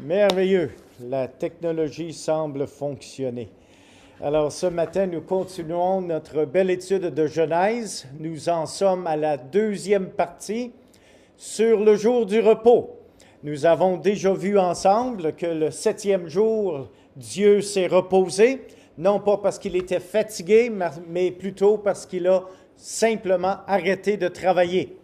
Merveilleux. La technologie semble fonctionner. Alors ce matin, nous continuons notre belle étude de Genèse. Nous en sommes à la deuxième partie sur le jour du repos. Nous avons déjà vu ensemble que le septième jour, Dieu s'est reposé, non pas parce qu'il était fatigué, mais plutôt parce qu'il a simplement arrêté de travailler.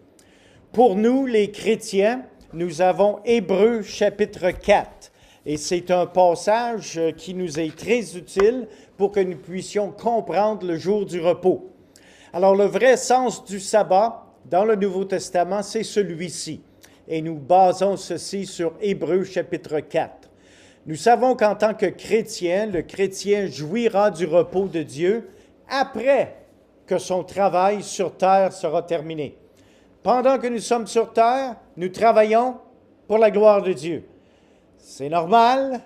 Pour nous, les chrétiens, nous avons Hébreux chapitre 4. Et c'est un passage qui nous est très utile pour que nous puissions comprendre le jour du repos. Alors, le vrai sens du sabbat dans le Nouveau Testament, c'est celui-ci. Et nous basons ceci sur Hébreux chapitre 4. Nous savons qu'en tant que chrétien, le chrétien jouira du repos de Dieu après que son travail sur terre sera terminé. Pendant que nous sommes sur terre, nous travaillons pour la gloire de Dieu. C'est normal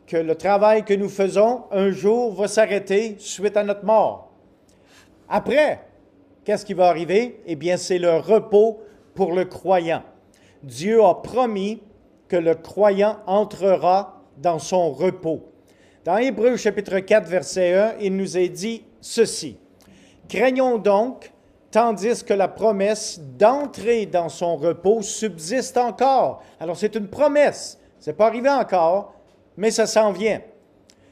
que le travail que nous faisons un jour va s'arrêter suite à notre mort. Après, qu'est-ce qui va arriver? Eh bien, c'est le repos pour le croyant. Dieu a promis que le croyant entrera dans son repos. Dans Hébreux chapitre 4, verset 1, il nous est dit ceci. « Craignons donc, tandis que la promesse d'entrer dans son repos subsiste encore. » Alors, c'est une promesse. Ce n'est pas arrivé encore, mais ça s'en vient.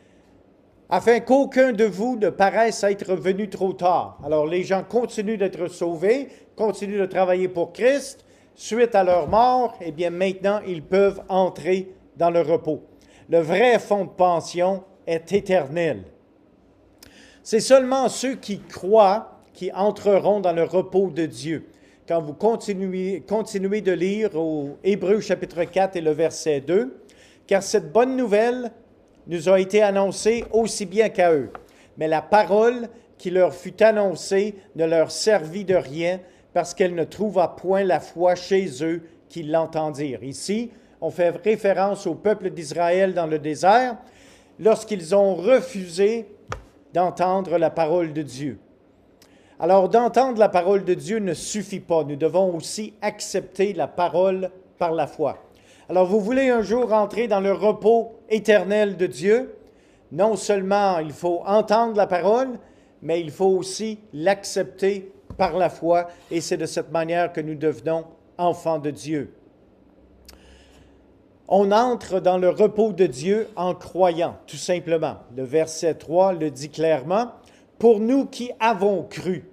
« Afin qu'aucun de vous ne paraisse être venu trop tard. » Alors, les gens continuent d'être sauvés, continuent de travailler pour Christ. Suite à leur mort, eh bien, maintenant, ils peuvent entrer dans le repos. Le vrai fonds de pension est éternel. C'est seulement ceux qui croient qui entreront dans le repos de Dieu. Quand vous continuez de lire au Hébreux chapitre 4 et le verset 2, « Car cette bonne nouvelle nous a été annoncée aussi bien qu'à eux. Mais la parole qui leur fut annoncée ne leur servit de rien parce qu'elle ne trouva point la foi chez eux qui l'entendirent. » Ici, on fait référence au peuple d'Israël dans le désert lorsqu'ils ont refusé d'entendre la parole de Dieu. Alors, d'entendre la parole de Dieu ne suffit pas. Nous devons aussi accepter la parole par la foi. Alors, vous voulez un jour entrer dans le repos éternel de Dieu? Non seulement il faut entendre la parole, mais il faut aussi l'accepter par la foi. Et c'est de cette manière que nous devenons enfants de Dieu. On entre dans le repos de Dieu en croyant, tout simplement. Le verset 3 le dit clairement. Pour nous qui avons cru.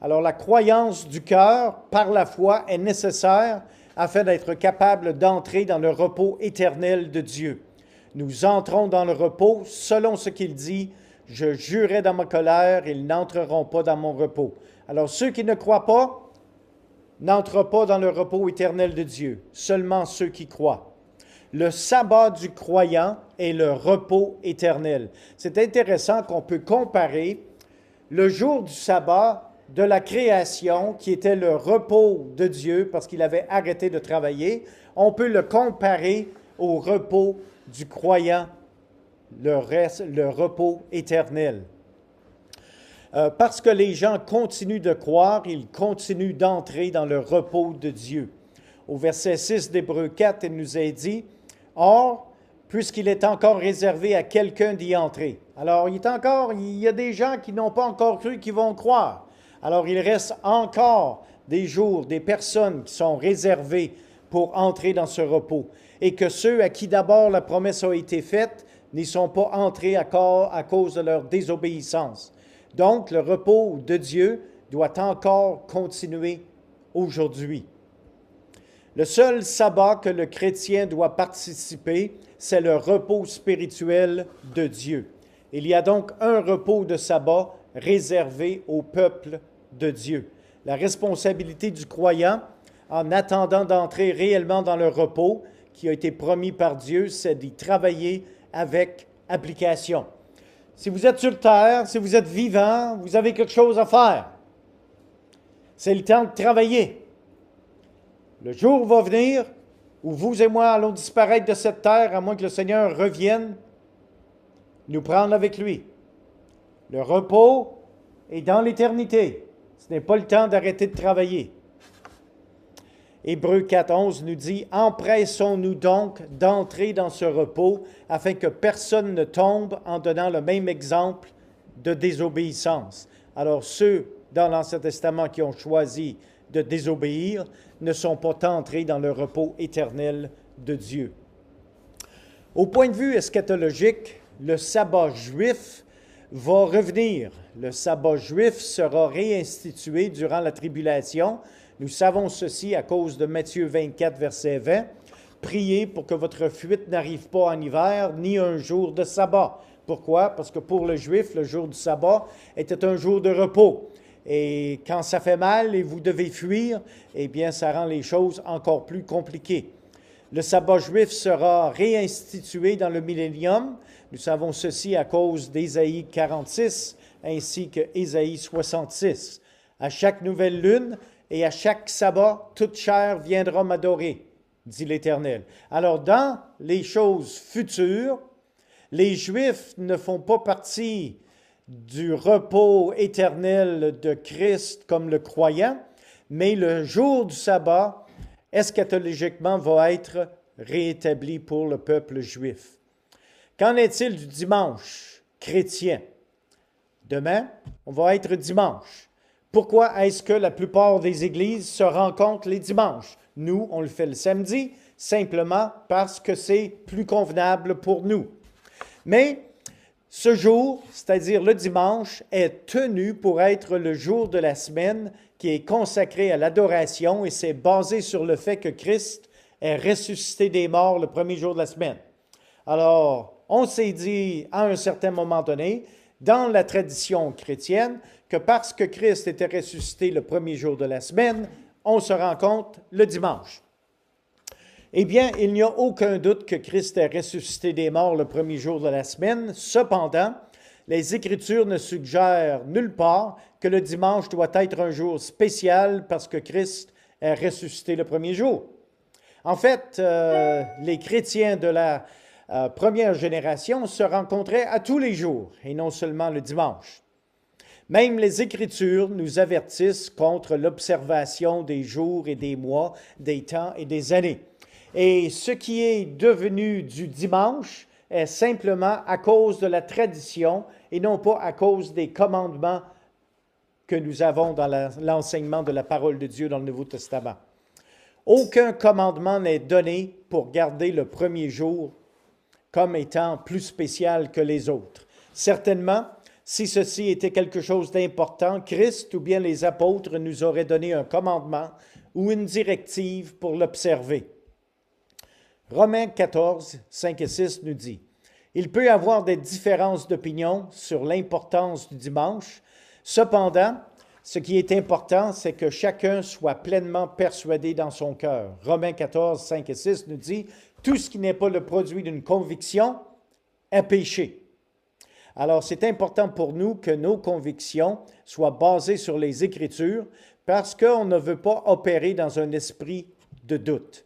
Alors, la croyance du cœur par la foi est nécessaire afin d'être capable d'entrer dans le repos éternel de Dieu. Nous entrons dans le repos selon ce qu'il dit. Je jurai dans ma colère, ils n'entreront pas dans mon repos. Alors, ceux qui ne croient pas n'entrent pas dans le repos éternel de Dieu, seulement ceux qui croient. Le sabbat du croyant est le repos éternel. C'est intéressant qu'on peut comparer le jour du sabbat de la création, qui était le repos de Dieu parce qu'il avait arrêté de travailler, on peut le comparer au repos du croyant, le repos éternel. Parce que les gens continuent de croire, ils continuent d'entrer dans le repos de Dieu. Au verset 6 d'Hébreux 4, il nous est dit, « Or, puisqu'il est encore réservé à quelqu'un d'y entrer. » Alors, il y a des gens qui n'ont pas encore cru qui vont croire. Alors, il reste encore des jours, des personnes qui sont réservées pour entrer dans ce repos. Et que ceux à qui d'abord la promesse a été faite n'y sont pas entrés à cause de leur désobéissance. Donc, le repos de Dieu doit encore continuer aujourd'hui. Le seul sabbat que le chrétien doit participer, c'est le repos spirituel de Dieu. Il y a donc un repos de sabbat réservé au peuple de Dieu. La responsabilité du croyant, en attendant d'entrer réellement dans le repos qui a été promis par Dieu, c'est d'y travailler avec application. Si vous êtes sur terre, si vous êtes vivant, vous avez quelque chose à faire. C'est le temps de travailler. Le jour va venir où vous et moi allons disparaître de cette terre, à moins que le Seigneur revienne nous prendre avec lui. Le repos est dans l'éternité. Ce n'est pas le temps d'arrêter de travailler. Hébreux 4.11 nous dit « Empressons-nous donc d'entrer dans ce repos afin que personne ne tombe en donnant le même exemple de désobéissance. » Alors ceux dans l'Ancien Testament qui ont choisi de désobéir ne sont pas entrés dans le repos éternel de Dieu. Au point de vue eschatologique, le sabbat juif va revenir. Le sabbat juif sera réinstitué durant la tribulation. Nous savons ceci à cause de Matthieu 24, verset 20. « Priez pour que votre fuite n'arrive pas en hiver, ni un jour de sabbat. » Pourquoi? Parce que pour le juif, le jour du sabbat était un jour de repos. Et quand ça fait mal et vous devez fuir, eh bien, ça rend les choses encore plus compliquées. Le sabbat juif sera réinstitué dans le millénium. Nous savons ceci à cause d'Ésaïe 46 ainsi que Ésaïe 66. À chaque nouvelle lune et à chaque sabbat, toute chair viendra m'adorer, dit l'Éternel. Alors, dans les choses futures, les Juifs ne font pas partie du repos éternel de Christ comme le croyant, mais le jour du sabbat, eschatologiquement, va être réétabli pour le peuple juif. Qu'en est-il du dimanche chrétien? Demain, on va être dimanche. Pourquoi est-ce que la plupart des églises se rencontrent les dimanches? Nous, on le fait le samedi, simplement parce que c'est plus convenable pour nous. Mais ce jour, c'est-à-dire le dimanche, est tenu pour être le jour de la semaine qui est consacré à l'adoration et c'est basé sur le fait que Christ est ressuscité des morts le premier jour de la semaine. Alors, on s'est dit à un certain moment donné, dans la tradition chrétienne, que parce que Christ était ressuscité le premier jour de la semaine, on se rencontre le dimanche. Eh bien, il n'y a aucun doute que Christ est ressuscité des morts le premier jour de la semaine. Cependant, les Écritures ne suggèrent nulle part que le dimanche doit être un jour spécial parce que Christ est ressuscité le premier jour. En fait, les chrétiens de la première génération se rencontraient à tous les jours et non seulement le dimanche. Même les Écritures nous avertissent contre l'observation des jours et des mois, des temps et des années. Et ce qui est devenu du dimanche est simplement à cause de la tradition et non pas à cause des commandements que nous avons dans l'enseignement de la parole de Dieu dans le Nouveau Testament. Aucun commandement n'est donné pour garder le premier jour comme étant plus spécial que les autres. Certainement, si ceci était quelque chose d'important, Christ ou bien les apôtres nous auraient donné un commandement ou une directive pour l'observer. Romains 14, 5 et 6 nous dit « Il peut y avoir des différences d'opinion sur l'importance du dimanche. Cependant, ce qui est important, c'est que chacun soit pleinement persuadé dans son cœur. » Romains 14, 5 et 6 nous dit « Tout ce qui n'est pas le produit d'une conviction est péché. » Alors, c'est important pour nous que nos convictions soient basées sur les Écritures parce qu'on ne veut pas opérer dans un esprit de doute.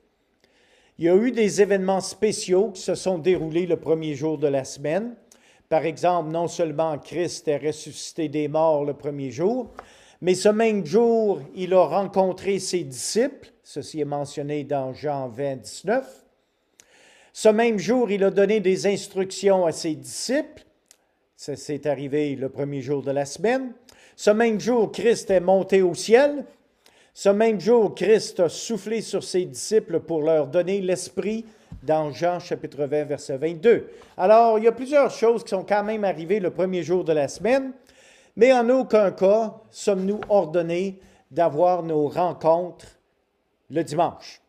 Il y a eu des événements spéciaux qui se sont déroulés le premier jour de la semaine. Par exemple, non seulement Christ est ressuscité des morts le premier jour, mais ce même jour, il a rencontré ses disciples. Ceci est mentionné dans Jean 20, 19. Ce même jour, il a donné des instructions à ses disciples. C'est arrivé le premier jour de la semaine. Ce même jour, Christ est monté au ciel. Ce même jour, Christ a soufflé sur ses disciples pour leur donner l'Esprit dans Jean chapitre 20, verset 22. Alors, il y a plusieurs choses qui sont quand même arrivées le premier jour de la semaine, mais en aucun cas sommes-nous ordonnés d'avoir nos rencontres le dimanche.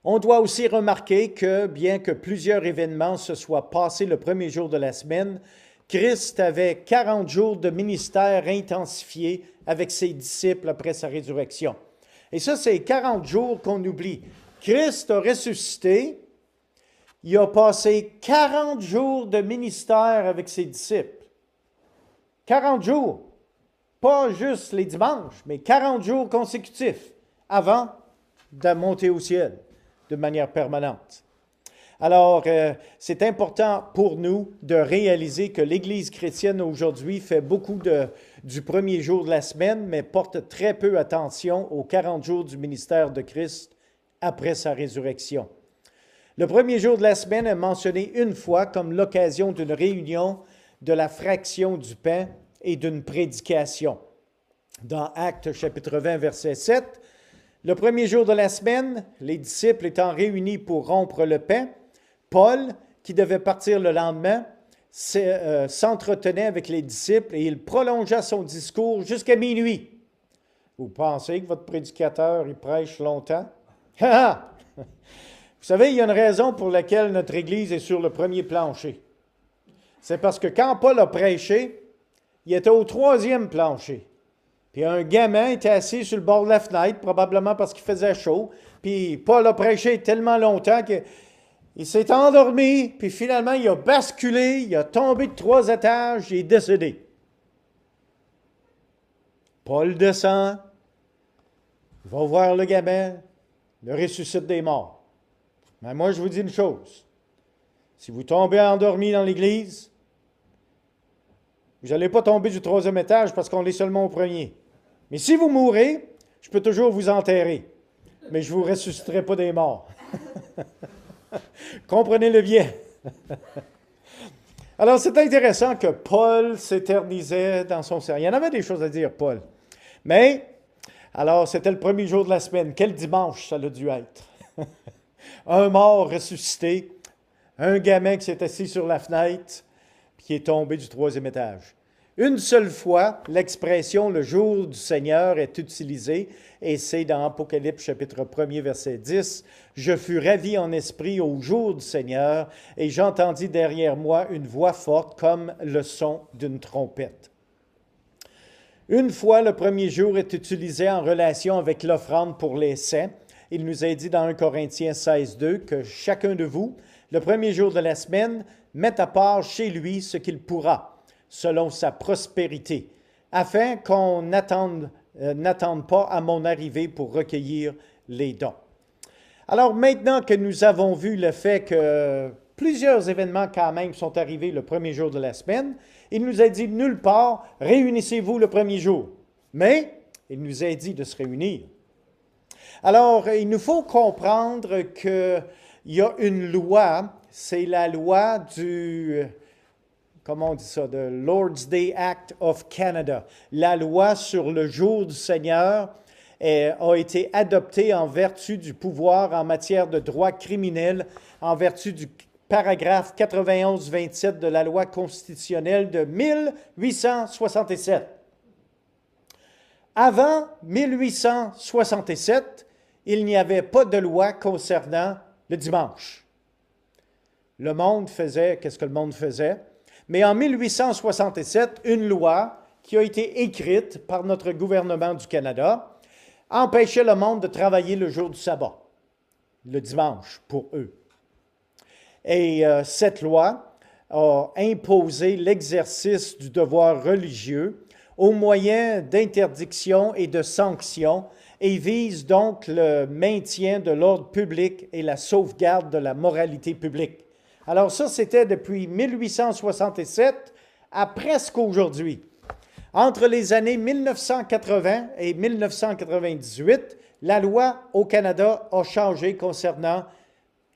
On doit aussi remarquer que, bien que plusieurs événements se soient passés le premier jour de la semaine, Christ avait 40 jours de ministère intensifié avec ses disciples après sa résurrection. Et ça, c'est 40 jours qu'on oublie. Christ a ressuscité, il a passé 40 jours de ministère avec ses disciples. 40 jours, pas juste les dimanches, mais 40 jours consécutifs avant de monter au ciel de manière permanente. Alors, c'est important pour nous de réaliser que l'Église chrétienne aujourd'hui fait beaucoup du premier jour de la semaine, mais porte très peu attention aux 40 jours du ministère de Christ après sa résurrection. Le premier jour de la semaine est mentionné une fois comme l'occasion d'une réunion, de la fraction du pain et d'une prédication. Dans Actes chapitre 20, verset 7, le premier jour de la semaine, les disciples étant réunis pour rompre le pain, Paul, qui devait partir le lendemain, s'entretenait avec les disciples et il prolongea son discours jusqu'à minuit. Vous pensez que votre prédicateur, il prêche longtemps? Vous savez, il y a une raison pour laquelle notre Église est sur le premier plancher. C'est parce que quand Paul a prêché, il était au 3e plancher. Puis un gamin était assis sur le bord de la fenêtre, probablement parce qu'il faisait chaud. Puis Paul a prêché tellement longtemps qu'il s'est endormi. Puis finalement, il a basculé, il a tombé de 3 étages et est décédé. Paul descend, il va voir le gamin, le ressuscite des morts. Mais moi, je vous dis une chose. Si vous tombez endormi dans l'Église, vous n'allez pas tomber du 3e étage parce qu'on est seulement au 1er. Mais si vous mourrez, je peux toujours vous enterrer. Mais je ne vous ressusciterai pas des morts. Comprenez-le bien. Alors, c'est intéressant que Paul s'éternisait dans son serment. Il y en avait des choses à dire, Paul. Mais, alors, c'était le premier jour de la semaine. Quel dimanche ça a dû être? Un mort ressuscité, un gamin qui s'est assis sur la fenêtre, puis qui est tombé du 3e étage. Une seule fois, l'expression « le jour du Seigneur » est utilisée, et c'est dans Apocalypse chapitre 1er, verset 10. « Je fus ravi en esprit au jour du Seigneur, et j'entendis derrière moi une voix forte comme le son d'une trompette. » Une fois, le premier jour est utilisé en relation avec l'offrande pour les saints. Il nous est dit dans 1 Corinthiens 16, 2 que chacun de vous, le premier jour de la semaine, mette à part chez lui ce qu'il pourra, selon sa prospérité, afin qu'on n'attende pas à mon arrivée pour recueillir les dons. Alors maintenant que nous avons vu le fait que plusieurs événements quand même sont arrivés le premier jour de la semaine, il nous a dit nulle part, réunissez-vous le premier jour. Mais il nous a dit de se réunir. Alors, il nous faut comprendre qu'il y a une loi, c'est la loi du, comment on dit ça, de Lord's Day Act of Canada. La loi sur le jour du Seigneur a été adoptée en vertu du pouvoir en matière de droit criminel, en vertu du paragraphe 91-27 de la loi constitutionnelle de 1867. Avant 1867, il n'y avait pas de loi concernant le dimanche. Le monde faisait, qu'est-ce que le monde faisait? Mais en 1867, une loi qui a été écrite par notre gouvernement du Canada empêchait le monde de travailler le jour du sabbat, le dimanche, pour eux. Et cette loi a imposé l'exercice du devoir religieux au moyen d'interdictions et de sanctions et vise donc le maintien de l'ordre public et la sauvegarde de la moralité publique. Alors ça, c'était depuis 1867 à presque aujourd'hui. Entre les années 1980 et 1998, la loi au Canada a changé concernant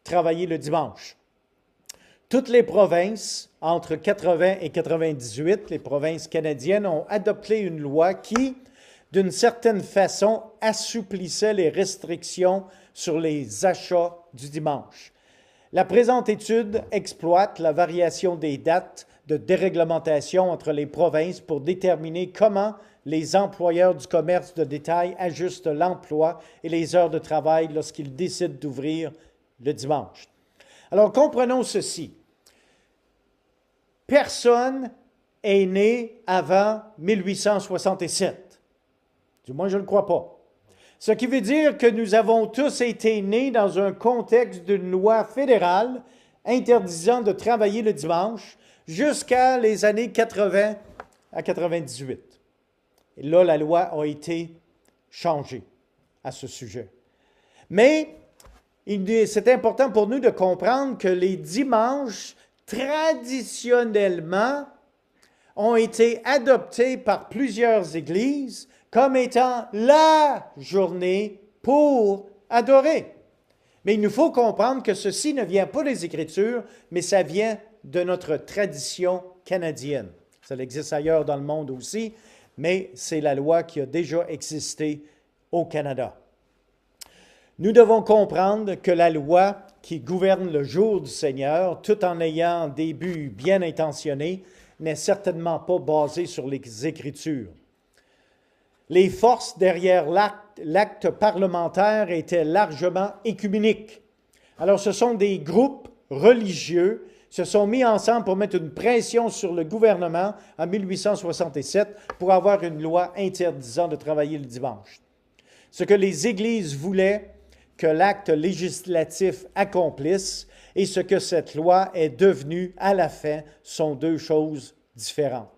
travailler le dimanche. Toutes les provinces, entre 80 et 98, les provinces canadiennes, ont adopté une loi qui, d'une certaine façon, assouplissait les restrictions sur les achats du dimanche. La présente étude exploite la variation des dates de déréglementation entre les provinces pour déterminer comment les employeurs du commerce de détail ajustent l'emploi et les heures de travail lorsqu'ils décident d'ouvrir le dimanche. Alors, comprenons ceci. Personne est né avant 1867. Du moins, je ne le crois pas. Ce qui veut dire que nous avons tous été nés dans un contexte d'une loi fédérale interdisant de travailler le dimanche jusqu'à les années 80 à 98. Et là, la loi a été changée à ce sujet. Mais c'est important pour nous de comprendre que les dimanches, traditionnellement, ont été adoptés par plusieurs églises comme étant la journée pour adorer. Mais il nous faut comprendre que ceci ne vient pas des Écritures, mais ça vient de notre tradition canadienne. Ça existe ailleurs dans le monde aussi, mais c'est la loi qui a déjà existé au Canada. Nous devons comprendre que la loi qui gouverne le jour du Seigneur, tout en ayant des buts bien intentionnés, n'est certainement pas basée sur les Écritures. Les forces derrière l'acte parlementaire étaient largement écuméniques. Alors, ce sont des groupes religieux qui se sont mis ensemble pour mettre une pression sur le gouvernement en 1867 pour avoir une loi interdisant de travailler le dimanche. Ce que les églises voulaient que l'acte législatif accomplisse et ce que cette loi est devenue à la fin sont deux choses différentes.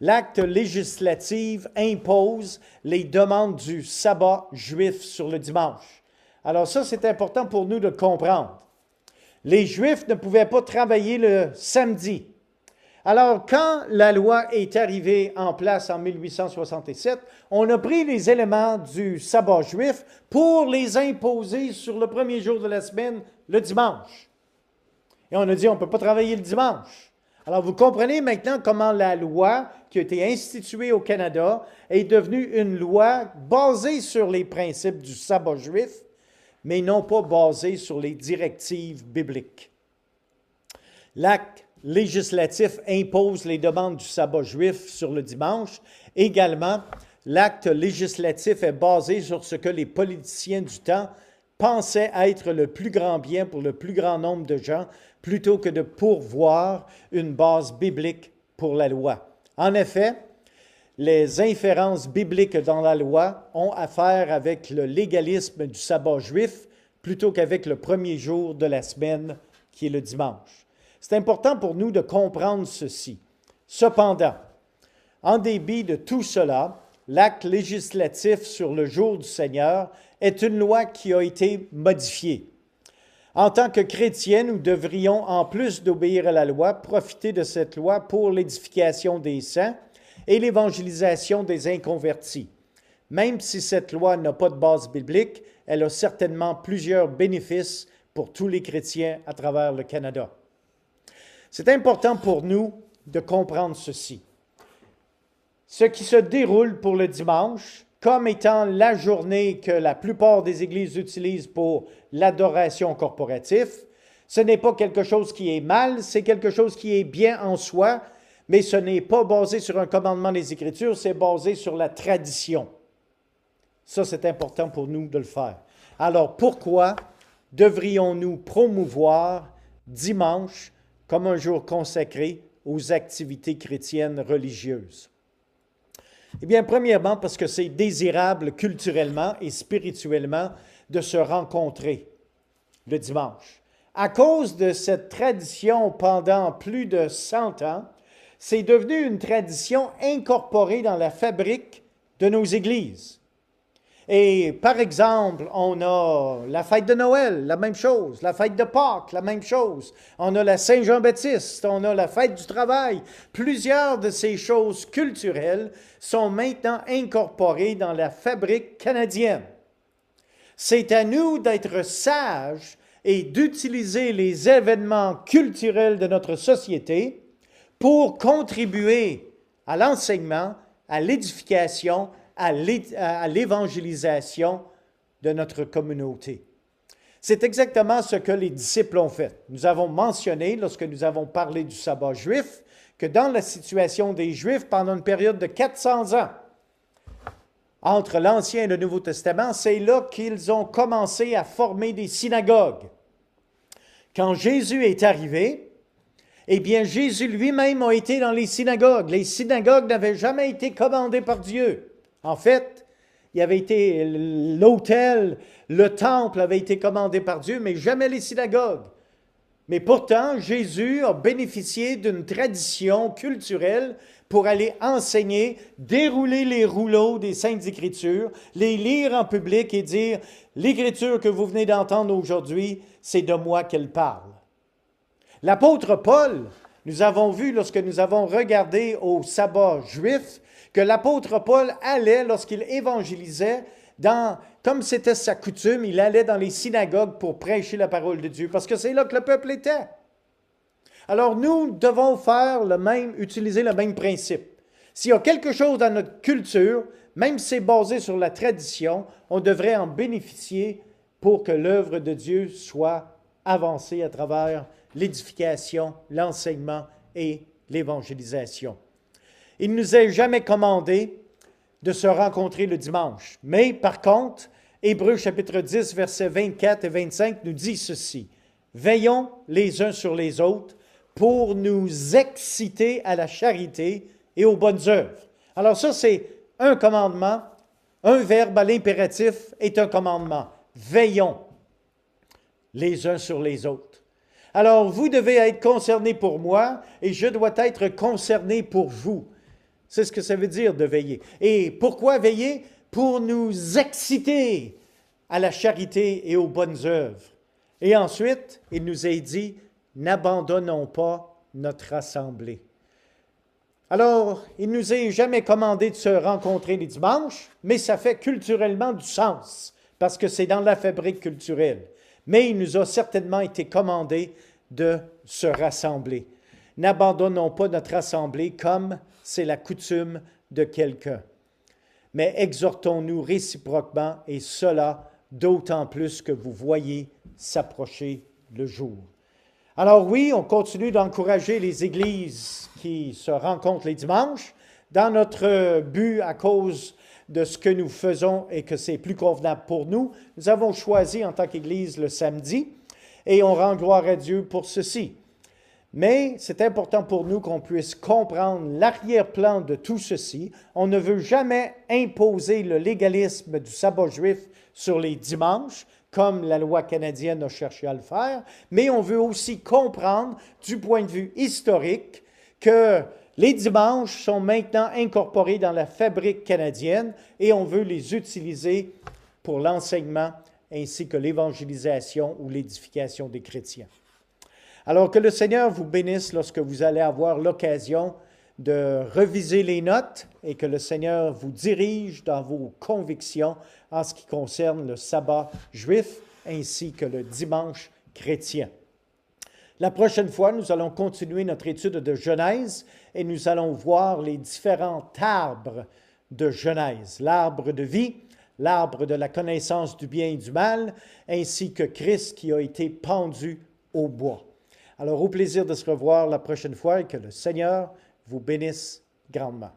L'acte législatif impose les demandes du sabbat juif sur le dimanche. Alors ça, c'est important pour nous de comprendre. Les Juifs ne pouvaient pas travailler le samedi. Alors, quand la loi est arrivée en place en 1867, on a pris les éléments du sabbat juif pour les imposer sur le premier jour de la semaine, le dimanche. Et on a dit, on ne peut pas travailler le dimanche. Alors, vous comprenez maintenant comment la loi qui a été instituée au Canada est devenue une loi basée sur les principes du sabbat juif, mais non pas basée sur les directives bibliques. L'acte législatif impose les demandes du sabbat juif sur le dimanche. Également, l'acte législatif est basé sur ce que les politiciens du temps pensaient être le plus grand bien pour le plus grand nombre de gens, plutôt que de pourvoir une base biblique pour la loi. En effet, les inférences bibliques dans la loi ont affaire avec le légalisme du sabbat juif plutôt qu'avec le premier jour de la semaine, qui est le dimanche. C'est important pour nous de comprendre ceci. Cependant, en dépit de tout cela, l'acte législatif sur le jour du Seigneur est une loi qui a été modifiée. En tant que chrétiens, nous devrions, en plus d'obéir à la loi, profiter de cette loi pour l'édification des saints et l'évangélisation des inconvertis. Même si cette loi n'a pas de base biblique, elle a certainement plusieurs bénéfices pour tous les chrétiens à travers le Canada. C'est important pour nous de comprendre ceci. Ce qui se déroule pour le dimanche, comme étant la journée que la plupart des églises utilisent pour l'adoration corporative, ce n'est pas quelque chose qui est mal, c'est quelque chose qui est bien en soi, mais ce n'est pas basé sur un commandement des Écritures, c'est basé sur la tradition. Ça, c'est important pour nous de le faire. Alors, pourquoi devrions-nous promouvoir dimanche comme un jour consacré aux activités chrétiennes religieuses? Eh bien, premièrement, parce que c'est désirable culturellement et spirituellement de se rencontrer le dimanche. À cause de cette tradition pendant plus de 100 ans, c'est devenu une tradition incorporée dans la fabrique de nos églises. Et par exemple, on a la fête de Noël, la même chose, la fête de Pâques, la même chose. On a la Saint-Jean-Baptiste, on a la fête du travail. Plusieurs de ces choses culturelles sont maintenant incorporées dans la fabrique canadienne. C'est à nous d'être sages et d'utiliser les événements culturels de notre société pour contribuer à l'enseignement, à l'édification, à l'évangélisation de notre communauté. C'est exactement ce que les disciples ont fait. Nous avons mentionné, lorsque nous avons parlé du sabbat juif, que dans la situation des Juifs, pendant une période de 400 ans, entre l'Ancien et le Nouveau Testament, c'est là qu'ils ont commencé à former des synagogues. Quand Jésus est arrivé, eh bien, Jésus lui-même a été dans les synagogues. Les synagogues n'avaient jamais été commandées par Dieu. En fait, il y avait été l'autel, le temple avait été commandé par Dieu, mais jamais les synagogues. Mais pourtant, Jésus a bénéficié d'une tradition culturelle pour aller enseigner, dérouler les rouleaux des Saintes Écritures, les lire en public et dire « L'Écriture que vous venez d'entendre aujourd'hui, c'est de moi qu'elle parle. » L'apôtre Paul Nous avons vu, lorsque nous avons regardé au sabbat juif, que l'apôtre Paul allait, lorsqu'il évangélisait, comme c'était sa coutume, il allait dans les synagogues pour prêcher la parole de Dieu, parce que c'est là que le peuple était. Alors nous devons utiliser le même principe. S'il y a quelque chose dans notre culture, même si c'est basé sur la tradition, on devrait en bénéficier pour que l'œuvre de Dieu soit avancée à travers l'édification, l'enseignement et l'évangélisation. Il ne nous est jamais commandé de se rencontrer le dimanche. Mais par contre, Hébreux chapitre 10, versets 24 et 25 nous dit ceci. « Veillons les uns sur les autres pour nous exciter à la charité et aux bonnes œuvres. » Alors ça, c'est un commandement, un verbe à l'impératif est un commandement. Veillons les uns sur les autres. Alors, vous devez être concerné pour moi et je dois être concerné pour vous. C'est ce que ça veut dire de veiller. Et pourquoi veiller? Pour nous exciter à la charité et aux bonnes œuvres. Et ensuite, il nous est dit, n'abandonnons pas notre assemblée. Alors, il ne nous est jamais commandé de se rencontrer les dimanches, mais ça fait culturellement du sens, parce que c'est dans la fabrique culturelle. Mais il nous a certainement été commandé de se rassembler. N'abandonnons pas notre assemblée comme c'est la coutume de quelqu'un. Mais exhortons-nous réciproquement, et cela d'autant plus que vous voyez s'approcher le jour. Alors oui, on continue d'encourager les églises qui se rencontrent les dimanches dans notre but à cause de ce que nous faisons et que c'est plus convenable pour nous. Nous avons choisi en tant qu'Église le samedi et on rend gloire à Dieu pour ceci. Mais c'est important pour nous qu'on puisse comprendre l'arrière-plan de tout ceci. On ne veut jamais imposer le légalisme du sabbat juif sur les dimanches, comme la loi canadienne a cherché à le faire, mais on veut aussi comprendre du point de vue historique que les dimanches sont maintenant incorporés dans la fabrique canadienne et on veut les utiliser pour l'enseignement ainsi que l'évangélisation ou l'édification des chrétiens. Alors que le Seigneur vous bénisse lorsque vous allez avoir l'occasion de reviser les notes et que le Seigneur vous dirige dans vos convictions en ce qui concerne le sabbat juif ainsi que le dimanche chrétien. La prochaine fois, nous allons continuer notre étude de Genèse et nous allons voir les différents arbres de Genèse, l'arbre de vie, l'arbre de la connaissance du bien et du mal, ainsi que Christ qui a été pendu au bois. Alors, au plaisir de se revoir la prochaine fois et que le Seigneur vous bénisse grandement.